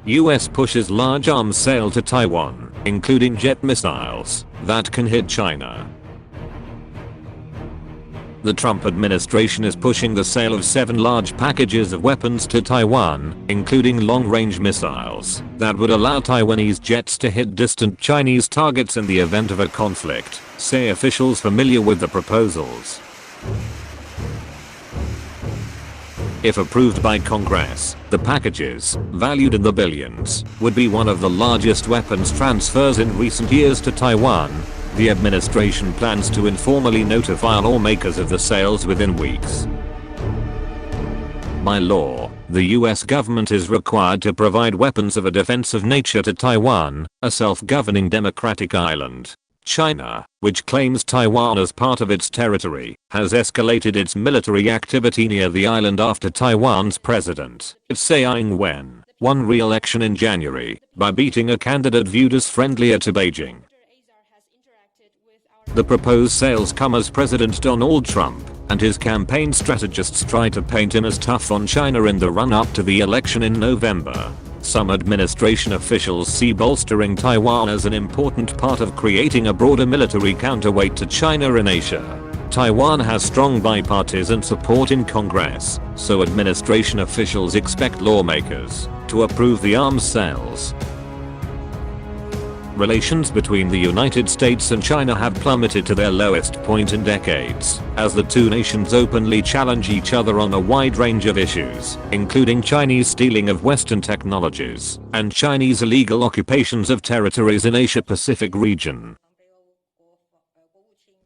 US pushes large arms sale to Taiwan, including jet missiles that can hit China. The Trump administration is pushing the sale of 7 large packages of weapons to Taiwan, including long-range missiles that would allow Taiwanese jets to hit distant Chinese targets in the event of a conflict, say officials familiar with the proposals. If approved by Congress, the packages, valued in the billions, would be one of the largest weapons transfers in recent years to Taiwan. The administration plans to informally notify lawmakers of the sales within weeks. By law, the US government is required to provide weapons of a defensive nature to Taiwan, a self-governing democratic island. China, which claims Taiwan as part of its territory, has escalated its military activity near the island after Taiwan's president, Tsai Ing-wen, won re-election in January by beating a candidate viewed as friendlier to Beijing. The proposed sales come as President Donald Trump and his campaign strategists try to paint him as tough on China in the run-up to the election in November. Some administration officials see bolstering Taiwan as an important part of creating a broader military counterweight to China in Asia. Taiwan has strong bipartisan support in Congress, so administration officials expect lawmakers to approve the arms sales. Relations between the United States and China have plummeted to their lowest point in decades, as the two nations openly challenge each other on a wide range of issues, including Chinese stealing of Western technologies and Chinese illegal occupations of territories in Asia-Pacific region.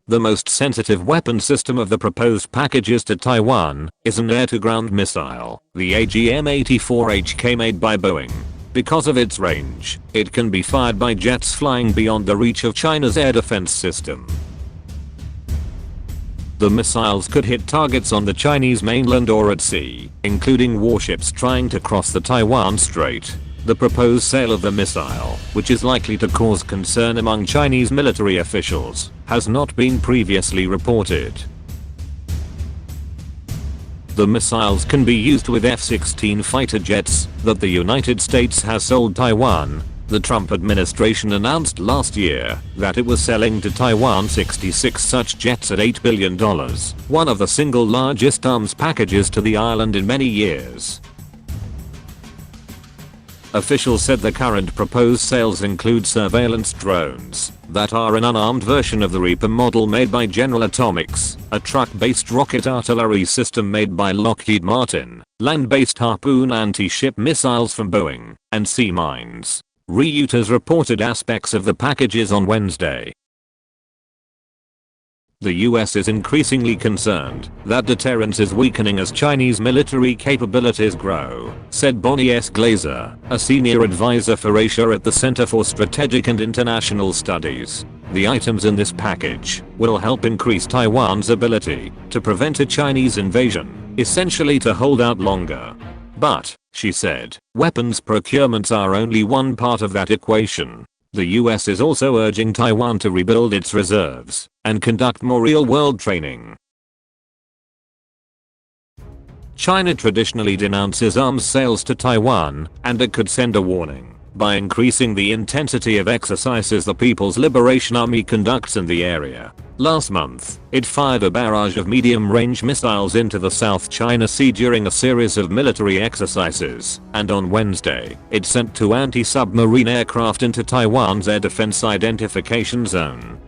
The most sensitive weapon system of the proposed packages to Taiwan is an air-to-ground missile, the AGM-84HK made by Boeing. Because of its range, it can be fired by jets flying beyond the reach of China's air defense system. The missiles could hit targets on the Chinese mainland or at sea, including warships trying to cross the Taiwan Strait. The proposed sale of the missile, which is likely to cause concern among Chinese military officials, has not been previously reported. The missiles can be used with F-16 fighter jets that the United States has sold Taiwan. The Trump administration announced last year that it was selling to Taiwan 66 such jets at $8 billion, one of the single largest arms packages to the island in many years. Officials said the current proposed sales include surveillance drones that are an unarmed version of the Reaper model made by General Atomics, a truck-based rocket artillery system made by Lockheed Martin, land-based Harpoon anti-ship missiles from Boeing, and sea mines. Reuters reported aspects of the packages on Wednesday. The US is increasingly concerned that deterrence is weakening as Chinese military capabilities grow, said Bonnie S. Glazer, a senior advisor for Asia at the Center for Strategic and International Studies. The items in this package will help increase Taiwan's ability to prevent a Chinese invasion, essentially to hold out longer. But, she said, weapons procurements are only one part of that equation. The US is also urging Taiwan to rebuild its reserves and conduct more real-world training. China traditionally denounces arms sales to Taiwan, and it could send a warning by increasing the intensity of exercises the People's Liberation Army conducts in the area. Last month, it fired a barrage of medium-range missiles into the South China Sea during a series of military exercises, and on Wednesday, it sent 2 anti-submarine aircraft into Taiwan's air defense identification zone.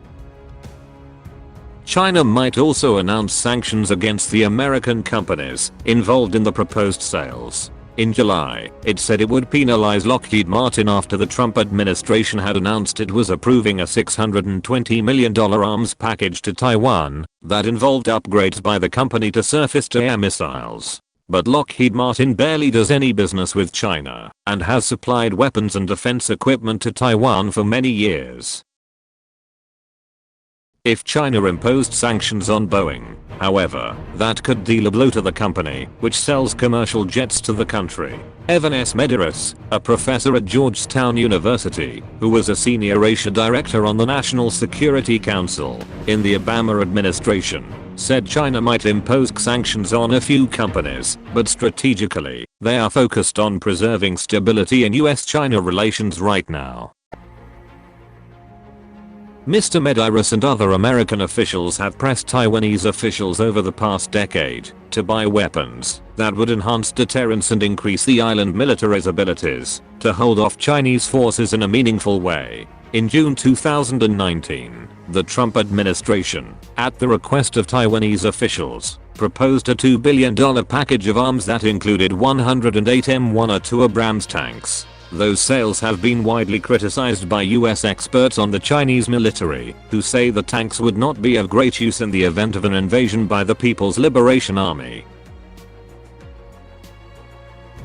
China might also announce sanctions against the American companies involved in the proposed sales. In July, it said it would penalize Lockheed Martin after the Trump administration had announced it was approving a $620 million arms package to Taiwan that involved upgrades by the company to surface-to-air missiles. But Lockheed Martin barely does any business with China and has supplied weapons and defense equipment to Taiwan for many years. If China imposed sanctions on Boeing, however, that could deal a blow to the company, which sells commercial jets to the country. Evan S. Medeiros, a professor at Georgetown University, who was a senior Asia director on the National Security Council in the Obama administration, said China might impose sanctions on a few companies, but strategically, they are focused on preserving stability in US-China relations right now. Mr. Medeiros and other American officials have pressed Taiwanese officials over the past decade to buy weapons that would enhance deterrence and increase the island military's abilities to hold off Chinese forces in a meaningful way. In June 2019, the Trump administration, at the request of Taiwanese officials, proposed a $2 billion package of arms that included 108 M1A2 Abrams tanks. Those sales have been widely criticized by US experts on the Chinese military, who say the tanks would not be of great use in the event of an invasion by the People's Liberation Army.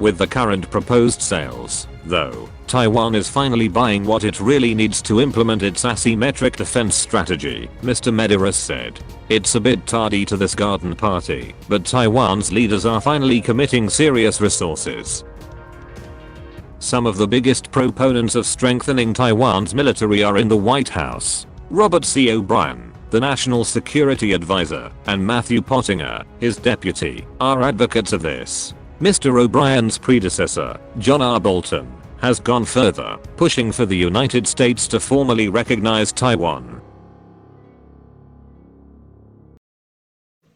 With the current proposed sales, though, Taiwan is finally buying what it really needs to implement its asymmetric defense strategy, Mr. Medeiros said. It's a bit tardy to this garden party, but Taiwan's leaders are finally committing serious resources. Some of the biggest proponents of strengthening Taiwan's military are in the White House. Robert C. O'Brien, the National Security Advisor, and Matthew Pottinger, his deputy, are advocates of this. Mr. O'Brien's predecessor, John R. Bolton, has gone further, pushing for the United States to formally recognize Taiwan.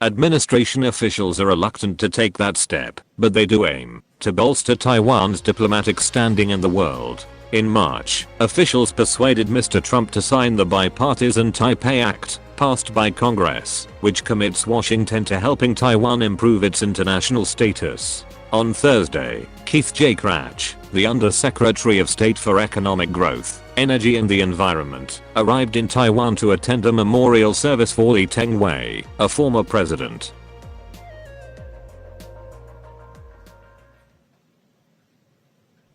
Administration officials are reluctant to take that step, but they do aim to bolster Taiwan's diplomatic standing in the world. In March, officials persuaded Mr. Trump to sign the Bipartisan Taipei Act, passed by Congress, which commits Washington to helping Taiwan improve its international status. On Thursday, Keith J. Krach, the Undersecretary of State for Economic Growth, Energy and the Environment, arrived in Taiwan to attend a memorial service for Lee Teng-hui, a former president.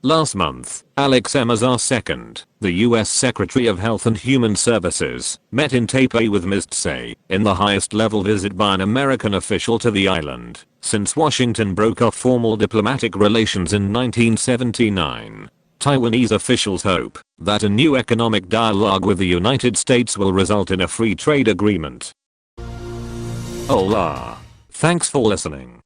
Last month, Alex Azar II, the US Secretary of Health and Human Services, met in Taipei with Ms. Tsai in the highest level visit by an American official to the island since Washington broke off formal diplomatic relations in 1979. Taiwanese officials hope that a new economic dialogue with the United States will result in a free trade agreement. Hola. Thanks for listening.